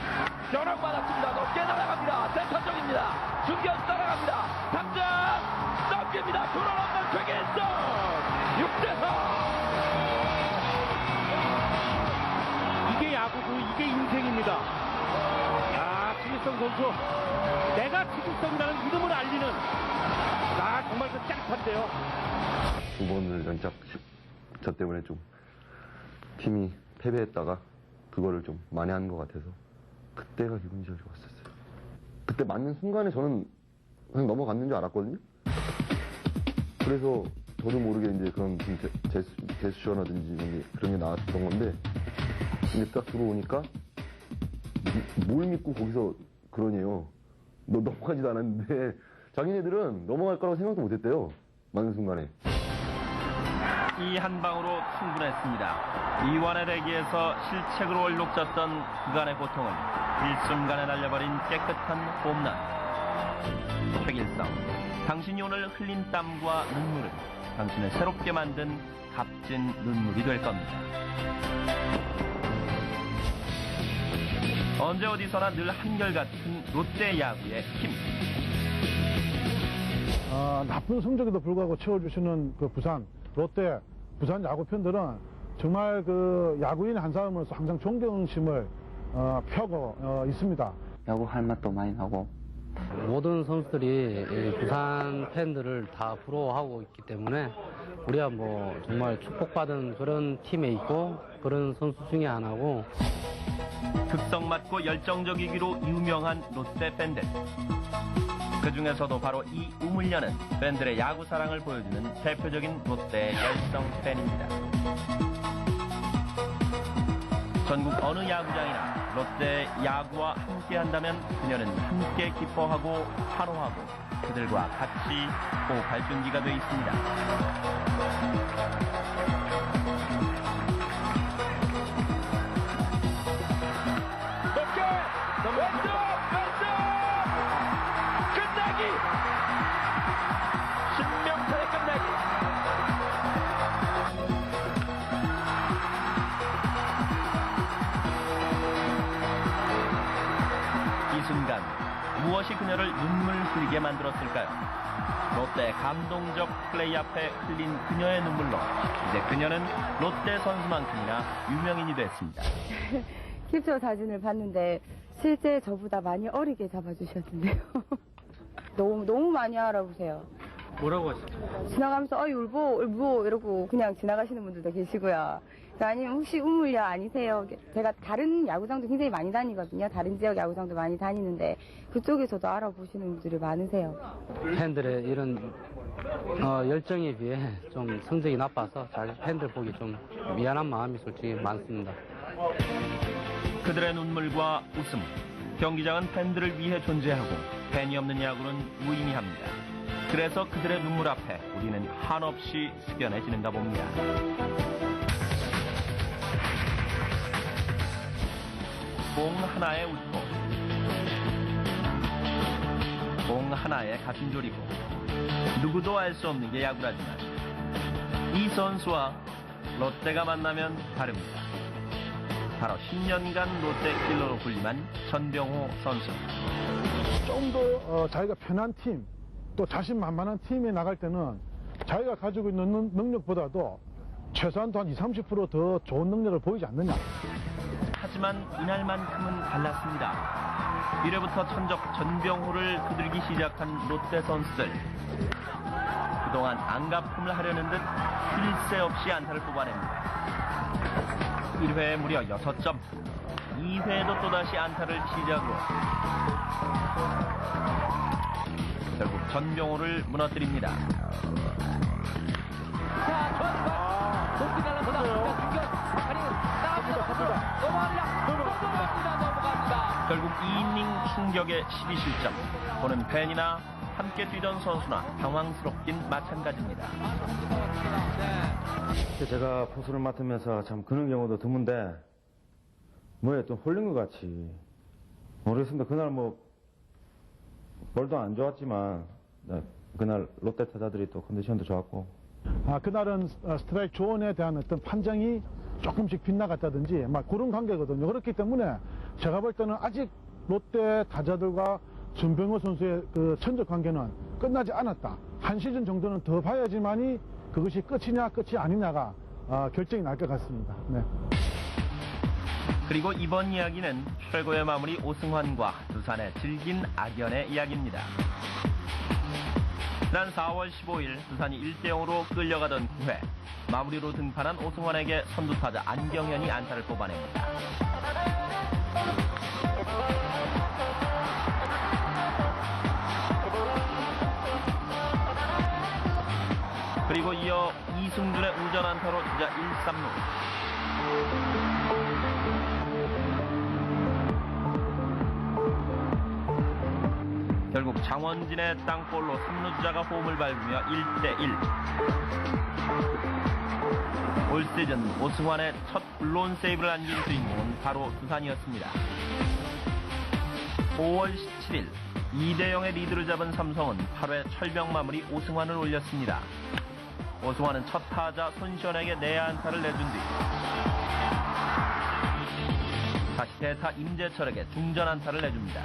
변화가 받았습니다. 높게 날아갑니다. 센터 쪽입니다. 중견 따라갑니다. 당장 넘깁니다. 돌아 없는 최길성 6대4. 이게 야구고 이게 인생입니다. 최길성 선수, 내가 최길성이라는 이름을 알리는 정말 그 짜릿한데요. 2번을 연작 저 때문에 좀 팀이 패배했다가 그거를 좀 많이 한 것 같아서 그때가 기분이 제일 좋았었어요. 그때 맞는 순간에 저는 그냥 넘어갔는 줄 알았거든요. 그래서 저도 모르게 이제 그런 제스처라든지 그런 게 나왔던 건데, 근데 딱 들어오니까 뭘 믿고 거기서 그러네요. 너 넘어가지도 않았는데 자기네들은 넘어갈 거라고 생각도 못했대요. 맞는 순간에. 이 한 방으로 충분했습니다. 이완의 대기에서 실책으로 얼룩졌던 그간의 고통을 일순간에 날려버린 깨끗한 홈런. 백일성, 당신이 오늘 흘린 땀과 눈물은 당신을 새롭게 만든 값진 눈물이 될 겁니다. 언제 어디서나 늘 한결같은 롯데 야구의 힘. 나쁜 성적에도 불구하고 채워주시는 그 롯데 부산 야구 팬들은 정말 그 야구인 한 사람으로서 항상 존경심을 펴고 있습니다. 야구 할 맛도 많이 나고. 모든 선수들이 부산 팬들을 다 부러워하고 있기 때문에 우리가 뭐 정말 축복받은 그런 팀에 있고 그런 선수 중에 하나고. 특성 맞고 열정적이기로 유명한 롯데 팬들. 그 중에서도 바로 이 우물려는 팬들의 야구 사랑을 보여주는 대표적인 롯데 열성 팬입니다. 전국 어느 야구장이나 롯데 야구와 함께한다면 그녀는 함께 기뻐하고 환호하고 그들과 같이 호흡할 준비가 돼 있습니다. 신명철의 끝내기. 이 순간 무엇이 그녀를 눈물 흘리게 만들었을까요? 롯데 감동적 플레이 앞에 흘린 그녀의 눈물로 이제 그녀는 롯데 선수만큼이나 유명인이 됐습니다. 캡처 사진을 봤는데 실제 저보다 많이 어리게 잡아주셨는데요. 너무 많이 알아보세요. 뭐라고 하셨죠? 지나가면서 울보 이러고 그냥 지나가시는 분들도 계시고요. 아니면 혹시 우물려 아니세요? 제가 다른 야구장도 굉장히 많이 다니거든요. 다른 지역 야구장도 많이 다니는데 그쪽에서도 알아보시는 분들이 많으세요. 팬들의 이런 열정에 비해 좀 성적이 나빠서 팬들 보기 좀 미안한 마음이 솔직히 많습니다. 그들의 눈물과 웃음. 경기장은 팬들을 위해 존재하고 팬이 없는 야구는 무의미합니다. 그래서 그들의 눈물 앞에 우리는 한없이 숙연해지는가 봅니다. 공 하나에 웃고 공 하나에 가슴 졸이고 누구도 알 수 없는 게 야구라지만 이 선수와 롯데가 만나면 다릅니다. 바로 10년간 롯데 킬러로 불림한 전병호 선수. 좀 더 자기가 편한 팀, 또 자신만만한 팀에 나갈 때는 자기가 가지고 있는 능력보다도 최소한도 한 20-30% 더 좋은 능력을 보이지 않느냐. 하지만 이날만큼은 달랐습니다. 1회부터 천적 전병호를 거들기 시작한 롯데 선수들. 그동안 안가품을 하려는 듯 쉴 새 없이 안타를 뽑아냅니다. 1회에 무려 6점, 2회에도 또다시 안타를 시작으로 결국 전병호를 무너뜨립니다. 높이 날아서 나옵니다. 중견 나옵니다. 넘어갑니다. 결국 2이닝 충격의 12실점. 보는 팬이나 함께 뛰던 선수나 당황스럽긴 마찬가지입니다. 제가 포수를 맡으면서 참 그런 경우도 드문데 뭐에 또 홀린 것 같이 모르겠습니다. 그날 뭐 볼도 안 좋았지만 그날 롯데 타자들이 또 컨디션도 좋았고 그날은 스트라이크 존에 대한 어떤 판정이 조금씩 빗나갔다든지 막 그런 관계거든요. 그렇기 때문에 제가 볼 때는 아직 롯데 타자들과 전병호 선수의 그 천적 관계는 끝나지 않았다. 한 시즌 정도는 더 봐야지만이 그것이 끝이냐 끝이 아니냐가 결정이 날 것 같습니다. 네. 그리고 이번 이야기는 최고의 마무리 오승환과 두산의 질긴 악연의 이야기입니다. 지난 4월 15일 두산이 1대0으로 끌려가던 9회 마무리로 등판한 오승환에게 선두타자 안경현이 안타를 뽑아냅니다. 그리고 이어 이승준의 우전 안타로 주자 1-3루. 결국 장원진의 땅볼로 3루 주자가 홈을 밟으며 1-1. 올 시즌 오승환의 첫 블론 세이브를 안긴 주인공은 바로 두산이었습니다. 5월 17일 2-0의 리드를 잡은 삼성은 8회 철벽 마무리 오승환을 올렸습니다. 오승환은 첫 타자 손시원에게 내야 안타를 내준 뒤 다시 대타 임재철에게 중전 안타를 내줍니다.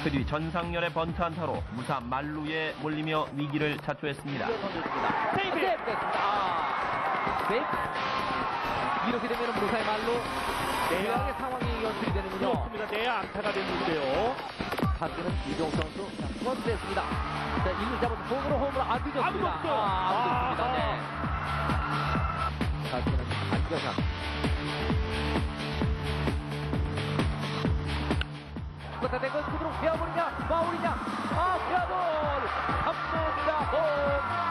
그 뒤 전상렬의 번트 안타로 무사 만루에 몰리며 위기를 자초했습니다. 세이브 됐습니다. 세이브. 이렇게 되면 무사의 말로 내야의 상황이 연출이 되는군요. 그렇습니다. 내야 안타가 됐는데요. 타수는 이종 선수 투아웃 됐습니다. 자, 1루 잡아서 홈으로 안 뒤졌습니다. 안 뒤졌습니다. 네. 타수는 안겨상. 된 건 투수로 베어버리냐 마울이냐 베어볼 3루주자 홈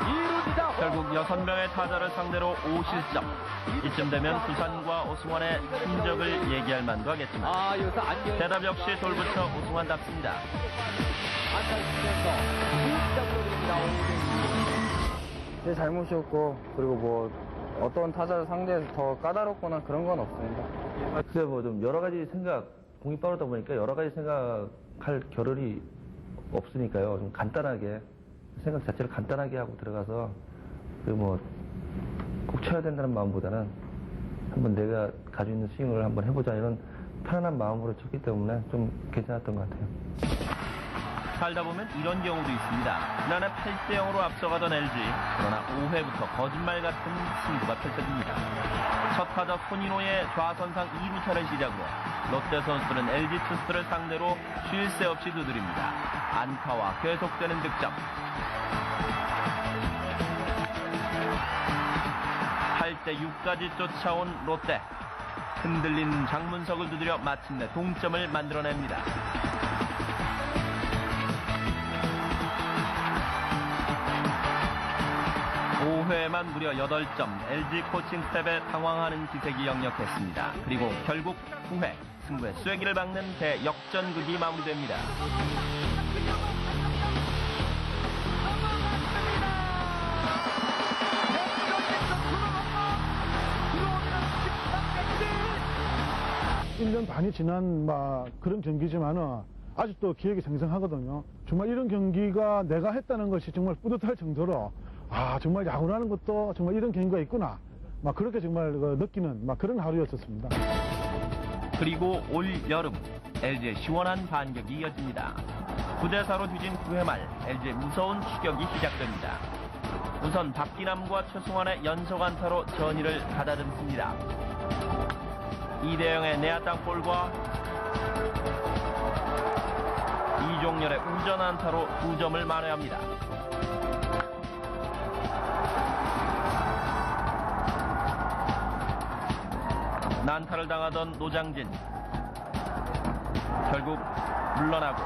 2루주자 홈. 결국 6명의 타자를 상대로 5실점. 이쯤 되면 두산과 오승환의 흔적을 얘기할 만도 하겠지만 대답 역시 돌부처 오승환답습니다. 안타를 치면서 2점으로 드립니다. 제 잘못이었고 그리고 뭐 어떤 타자를 상대해서 더 까다롭거나 그런 건 없습니다. 글쎄 뭐 좀 여러 가지 공이 빠르다 보니까 여러 가지 생각할 겨를이 없으니까요. 좀 간단하게 생각 자체를 간단하게 하고 들어가서 그리고 뭐 꼭 쳐야 된다는 마음보다는 한번 내가 가지고 있는 스윙을 한번 해보자 이런 편안한 마음으로 쳤기 때문에 좀 괜찮았던 것 같아요. 살다 보면 이런 경우도 있습니다. 지난해 8-0으로 앞서가던 LG. 그러나 5회부터 거짓말 같은 승부가 펼쳐집니다. 첫 타자 손인호의 좌선상 2루차를 시작으로 롯데 선수들은 LG 투수들을 상대로 쉴 새 없이 두드립니다. 안타와 계속되는 득점. 8-6까지 쫓아온 롯데. 흔들린 장문석을 두드려 마침내 동점을 만들어냅니다. 5회만 무려 8점, LG 코칭 스텝에 당황하는 기색이 역력했습니다. 그리고 결국 9회 승부의 쐐기를 박는 대역전극이 마무리됩니다. 일 년 반이 지난 그런 경기지만은 아직도 기억이 생생하거든요. 정말 이런 경기가 내가 했다는 것이 정말 뿌듯할 정도로 정말 야구라는 것도 정말 이런 경기가 있구나. 그렇게 정말 느끼는 그런 하루였었습니다. 그리고 올 여름 LG의 시원한 반격이 이어집니다. 9대4로 뒤진 9회 말 LG의 무서운 추격이 시작됩니다. 우선 박기남과 최승환의 연속 안타로 전의를 가다듬습니다. 2-0의 내야 땅볼과 이종렬의 우전 안타로 2점을 만회합니다. 난타를 당하던 노장진. 결국 물러나고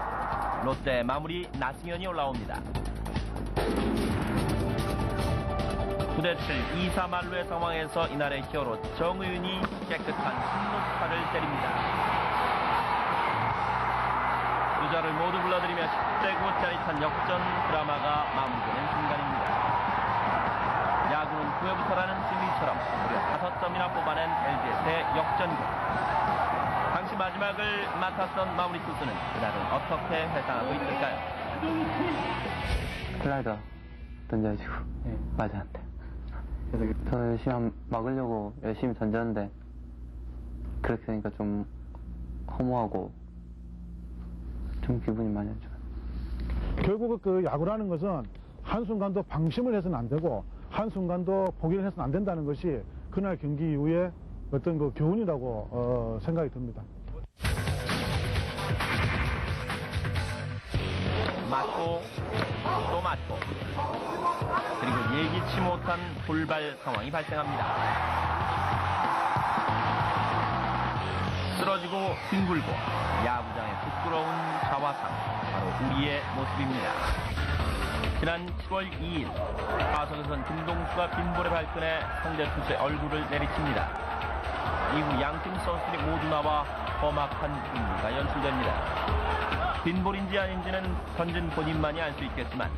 롯데 마무리 나승현이 올라옵니다. 9대7 2사 만루의 상황에서 이날의 히어로 정의윤이 깨끗한 승부타를 때립니다. 주자를 모두 불러들이며 10대9 짜릿한 역전 드라마가 마무리되는 순간입니다. 야구는 9회부터라는 진리처럼 무려 5점이나 뽑아낸 LG의 대역전극. 당시 마지막을 맡았던 마무리 투수는 그날을 어떻게 회상하고 있을까요? 슬라이더 던져가지고 맞았는데 더 열심히 막으려고 열심히 던졌는데 그렇게 되니까 좀 허무하고 좀 기분이 많이 안 좋아요. 결국 그 야구라는 것은 한순간도 방심을 해서는 안 되고 한순간도 포기를 해서는 안 된다는 것이 그날 경기 이후에 어떤 그 교훈이라고 생각이 듭니다. 맞고 또 맞고 그리고 예기치 못한 돌발 상황이 발생합니다. 쓰러지고 뒹굴고 야구장의 부끄러운 하와상, 바로 우리의 모습입니다. 지난 7월 2일 타석에선 김동수가 빈볼에 발끈해 상대 투수의 얼굴을 내리칩니다. 이후 양팀 선수들이 모두 나와 험악한 분위기가 연출됩니다. 빈볼인지 아닌지는 던진 본인만이 알 수 있겠지만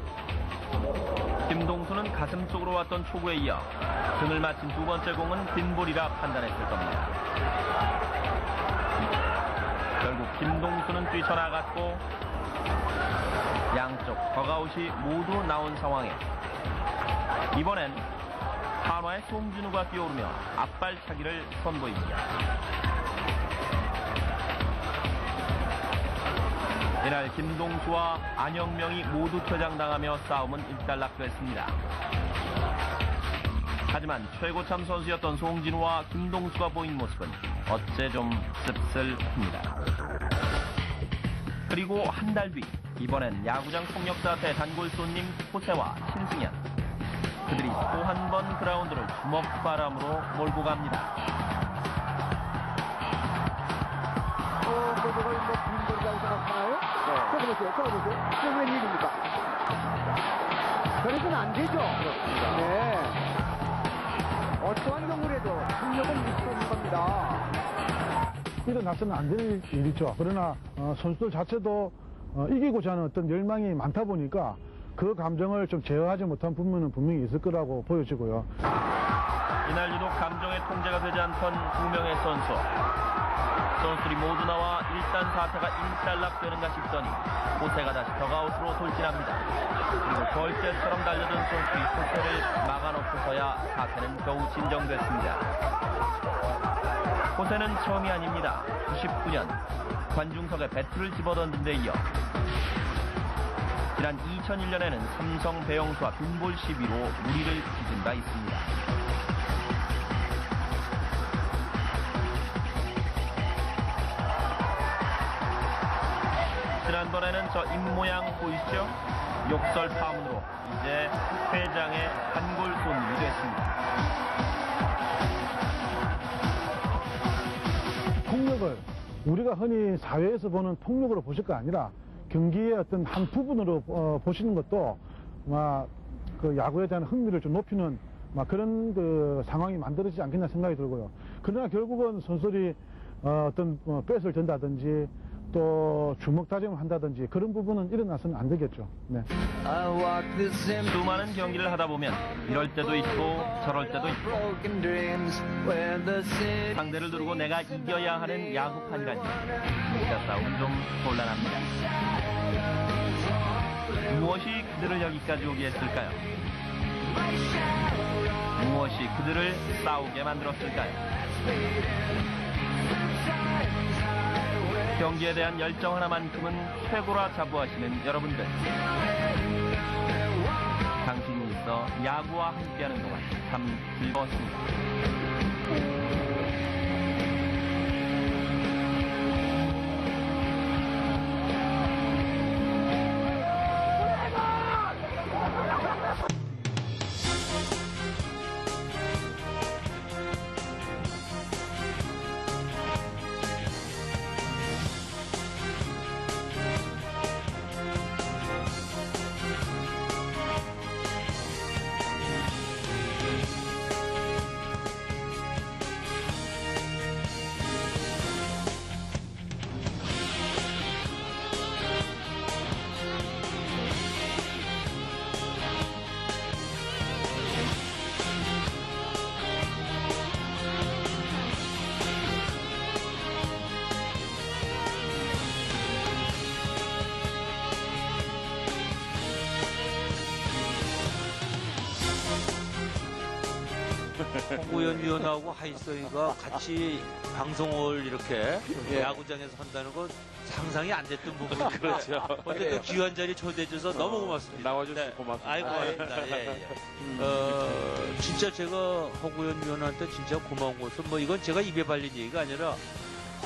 김동수는 가슴 쪽으로 왔던 초구에 이어 등을 맞힌 두 번째 공은 빈볼이라 판단했을 겁니다. 결국 김동수는 뛰쳐나갔고 양쪽 더가웃이 모두 나온 상황에 이번엔 한화의 송진우가 뛰어오르며 앞발차기를 선보입니다. 이날 김동수와 안영명이 모두 퇴장당하며 싸움은 일단락됐습니다. 하지만 최고참 선수였던 송진우와 김동수가 보인 모습은 어째 좀 씁쓸합니다. 그리고 한 달 뒤 이번엔 야구장 폭력 사태 단골 손님 호세와 신승현, 그들이 또 한 번 그라운드를 주먹바람으로 몰고 갑니다. 저거가 뭐 빈돌이라고 생각하나요? 저거 보세요. 이게 웬일입니까? 저래서는 안 되죠? 그렇습니다. 네. 어떠한 경우라도 실력은 믿을 수 없는 겁니다. 일어나서는 안 될 일이죠. 그러나 선수들 자체도 이기고자 하는 어떤 열망이 많다 보니까 그 감정을 좀 제어하지 못한 부분은 분명히 있을 거라고 보여지고요. 이날 유독 감정의 통제가 되지 않던 두 명의 선수들이 모두 나와 일단 사태가 일단락되는가 싶더니 호세가 다시 더가웃으로 돌진합니다. 그리고 벌떼처럼 달려든 선수들이 호세를 막아놓고서야 사태는 겨우 진정됐습니다. 호세는 처음이 아닙니다. 99년 관중석에 배트를 집어던진 데 이어 지난 2001년에는 삼성 배영수와 빈볼 시비로 무리를 빚은 바 있습니다. 지난번에는 저 입모양 보이시죠? 욕설 파문으로 이제 회장의 단골 손님이 됐습니다. 폭력을 우리가 흔히 사회에서 보는 폭력으로 보실 거 아니라 경기의 어떤 한 부분으로 보시는 것도 그 야구에 대한 흥미를 좀 높이는 그런 그 상황이 만들어지지 않겠나 생각이 들고요. 그러나 결국은 선수들이 어떤 뺏을 든다든지 또 주먹 다짐을 한다든지 그런 부분은 일어나서는 안 되겠죠. 네. 수많은 경기를 하다 보면 이럴 때도 있고 저럴 때도 있고 상대를 두르고 내가 이겨야 하는 야구판이라니 진짜 싸움은 좀 곤란합니다. 무엇이 그들을 여기까지 오게 했을까요? 무엇이 그들을 싸우게 만들었을까요? 경기에 대한 열정 하나만큼은 최고라 자부하시는 여러분들, 당신이 있어 야구와 함께하는 동안 참 즐거웠습니다. 홍구현 위원하고 하이서이가 같이 방송을 이렇게 야구장에서 한다는 건 상상이 안 됐던 부분이죠. 그렇죠. 근데 그 귀한 자리 초대해줘서 너무 고맙습니다. 나와줘서 고맙습니다. 아이고, 고맙습니다. 예. 진짜 제가 허구현 위원한테 진짜 고마운 것은 이건 제가 입에 발린 얘기가 아니라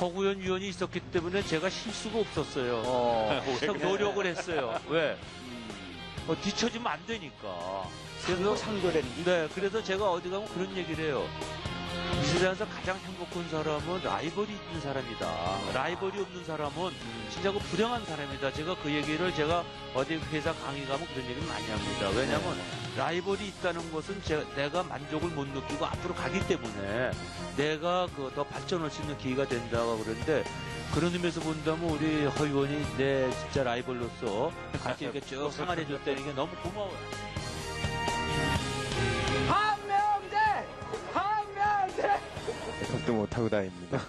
허구현 위원이 있었기 때문에 제가 실수가 없었어요. 계속 노력을 했어요. 왜? 뒤처지면 안 되니까. 그래서 상도라는 네, 그래서 제가 어디 가면 그런 얘기를 해요. 이 세상에서 가장 행복한 사람은 라이벌이 있는 사람이다. 라이벌이 없는 사람은 진짜 그 불행한 사람이다. 제가 그 얘기를 제가 어디 회사 강의 가면 그런 얘기를 많이 합니다. 왜냐하면 라이벌이 있다는 것은 내가 만족을 못 느끼고 앞으로 가기 때문에 내가 더 발전할 수 있는 기회가 된다고 그러는데 그런 의미에서 본다면 우리 허 의원이 내 진짜 라이벌로서 같이 이렇게 쭉 생활해줬다는 게 너무 고마워요. 메이크업도 못하고 다닙니다.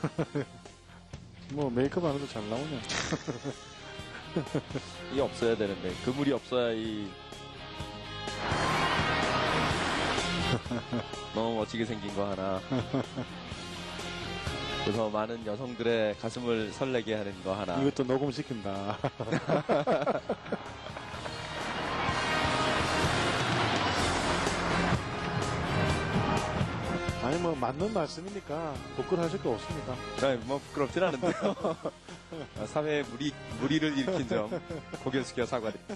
뭐 메이크업 안 해도 잘 나오냐. 이게 없어야 되는데 그물이 없어야 이 너무 멋지게 생긴 거 하나. 그래서 많은 여성들의 가슴을 설레게 하는 거 하나. 이것도 녹음시킨다. 아니 뭐 맞는 말씀이니까 부끄러워하실 거 없습니다. 네, 뭐 부끄럽진 않은데요. 사회에 무리를 일으킨 점 고개 숙여 사과드립니다.